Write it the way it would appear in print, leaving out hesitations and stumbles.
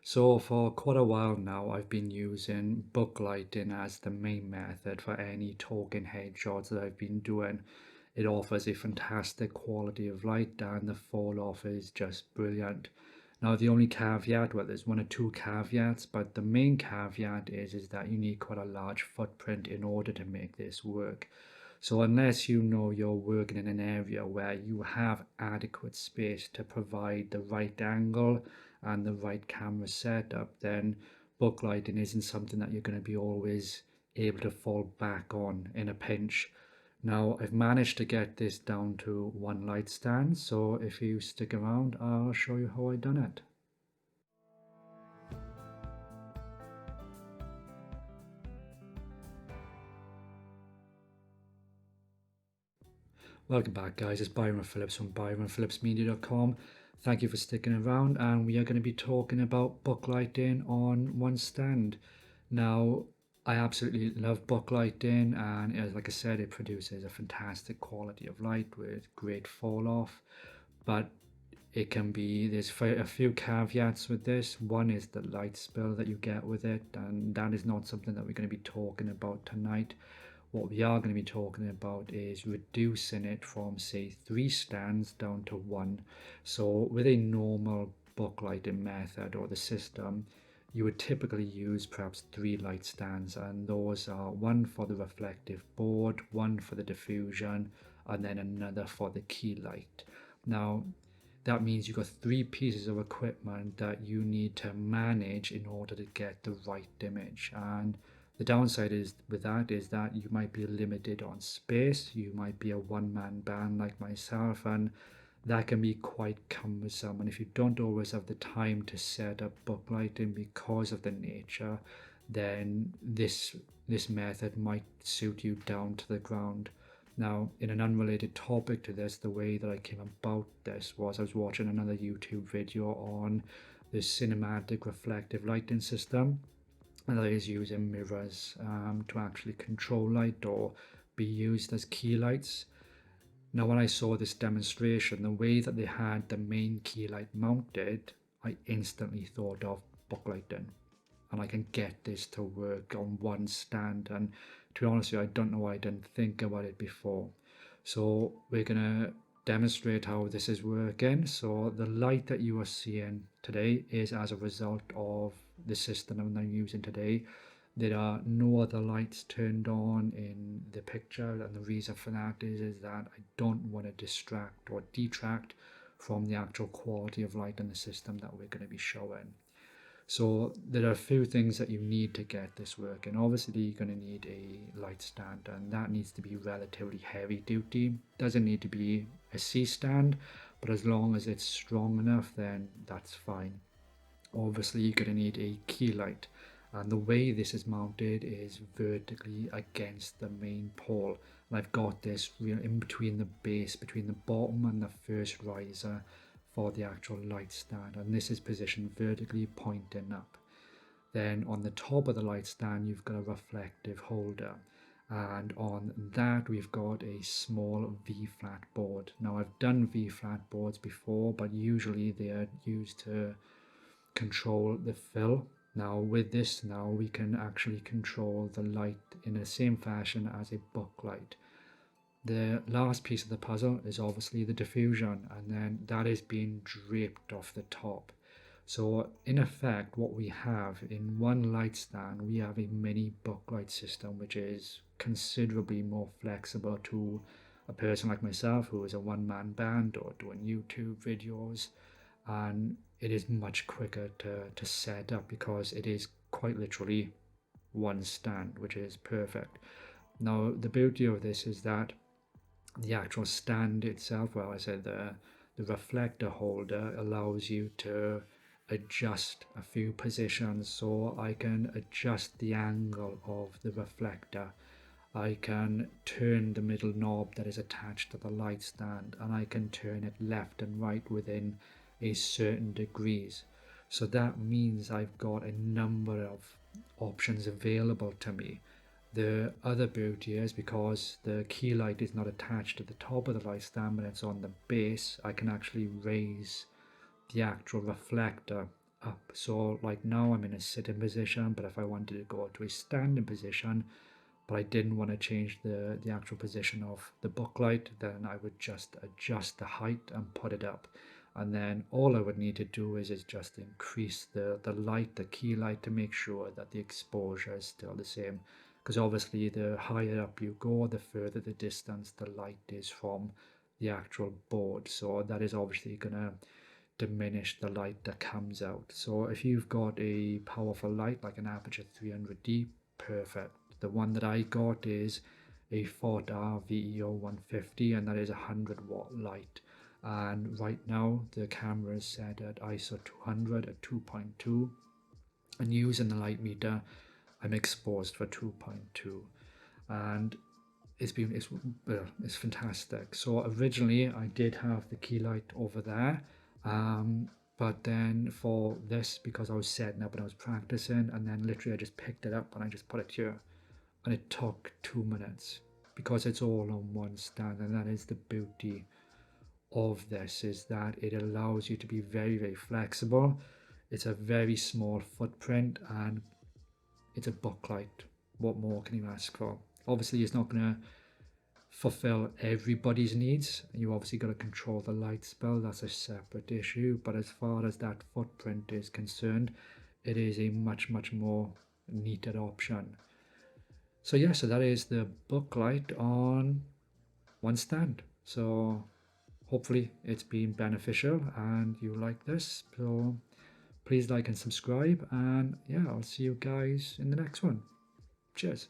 So for quite a while now, I've been using booklighting as the main method for any talking headshots that I've been doing. It offers a fantastic quality of light and the fall off is just brilliant. Now the only caveat, well there's one or two caveats, but the main caveat is that you need quite a large footprint in order to make this work. So unless you know you're working in an area where you have adequate space to provide the right angle and the right camera setup, then booklighting isn't something that you're going to be always able to fall back on in a pinch. Now I've managed to get this down to one light stand, so if you stick around I'll show you how I done it. Welcome back guys, it's Byron Phillips from byronphillipsmedia.com. Thank you for sticking around, and we are going to be talking about booklighting on one stand. Now I absolutely love booklighting, and like I said, it produces a fantastic quality of light with great fall off, but there's a few caveats with this. One is the light spill that you get with it, and that is not something that we're going to be talking about tonight. What we are going to be talking about is reducing it from say 3 stands down to 1. So with a normal booklighting method or the system, you would typically use perhaps 3 light stands, and those are one for the reflective board, one for the diffusion, and then another for the key light. Now that means you've got 3 pieces of equipment that you need to manage in order to get the right image. And the downside is with that is that you might be limited on space. You might be a one-man band like myself, and that can be quite cumbersome. And if you don't always have the time to set up booklighting because of the nature, then this method might suit you down to the ground. Now, in an unrelated topic to this, the way that I came about this was I was watching another YouTube video on the cinematic reflective lighting system, and that is using mirrors to actually control light or be used as key lights. Now, when I saw this demonstration, the way that they had the main key light mounted, I instantly thought of booklighting, and I can get this to work on one stand. And to be honest with you, I don't know why I didn't think about it before. So we're gonna demonstrate how this is working. So the light that you are seeing today is as a result of the system that I'm using today. There are no other lights turned on in the picture, and the reason for that is that I don't want to distract or detract from the actual quality of light in the system that we're going to be showing. So there are a few things that you need to get this working. Obviously you're going to need a light stand, and that needs to be relatively heavy duty. Doesn't need to be a C stand, but as long as it's strong enough, then that's fine. Obviously you're going to need a key light, and the way this is mounted is vertically against the main pole. And I've got this in between the base, between the bottom and the first riser for the actual light stand, and this is positioned vertically pointing up. Then on the top of the light stand you've got a reflective holder, and on that we've got a small V-flat board. Now I've done V-flat boards before, but usually they are used to control the fill. Now with this, now we can actually control the light in the same fashion as a booklight. The last piece of the puzzle is obviously the diffusion, and then that is being draped off the top. So in effect, what we have in one light stand, we have a mini booklight system, which is considerably more flexible to a person like myself who is a one-man band or doing YouTube videos, and it is much quicker to set up because it is quite literally one stand, which is perfect. Now the beauty of this is that the actual stand itself, well I said the reflector holder allows you to adjust a few positions. So I can adjust the angle of the reflector, I can turn the middle knob that is attached to the light stand, and I can turn it left and right within a certain degrees. So that means I've got a number of options available to me. The other beauty is because the key light is not attached to the top of the light stand but it's on the base, I can actually raise the actual reflector up. So like now I'm in a sitting position, but if I wanted to go to a standing position, but I didn't want to change the actual position of the book light, then I would just adjust the height and put it up. And then all I would need to do is just increase the light, the key light, to make sure that the exposure is still the same. Because obviously the higher up you go, the further the distance the light is from the actual board. So that is obviously going to diminish the light that comes out. So if you've got a powerful light like an Aperture 300D, perfect. The one that I got is a Fortar VEO 150, and that is a 100-watt light. And right now the camera is set at ISO 200 at 2.2, and using the light meter I'm exposed for 2.2, and it's fantastic. So originally I did have the key light over there, but then for this, because I was setting up and I was practicing, and then literally I just picked it up and I just put it here, and it took 2 minutes because it's all on one stand. And that is the beauty of this, is that it allows you to be very, very flexible. It's a very small footprint and it's a book light. What more can you ask for? Obviously it's not going to fulfill everybody's needs. You obviously got to control the light spell, that's a separate issue, but as far as that footprint is concerned, it is a much more neater option. So yeah, so that is the book light on one stand. So hopefully it's been beneficial and you like this. So please like and subscribe, and yeah, I'll see you guys in the next one. Cheers.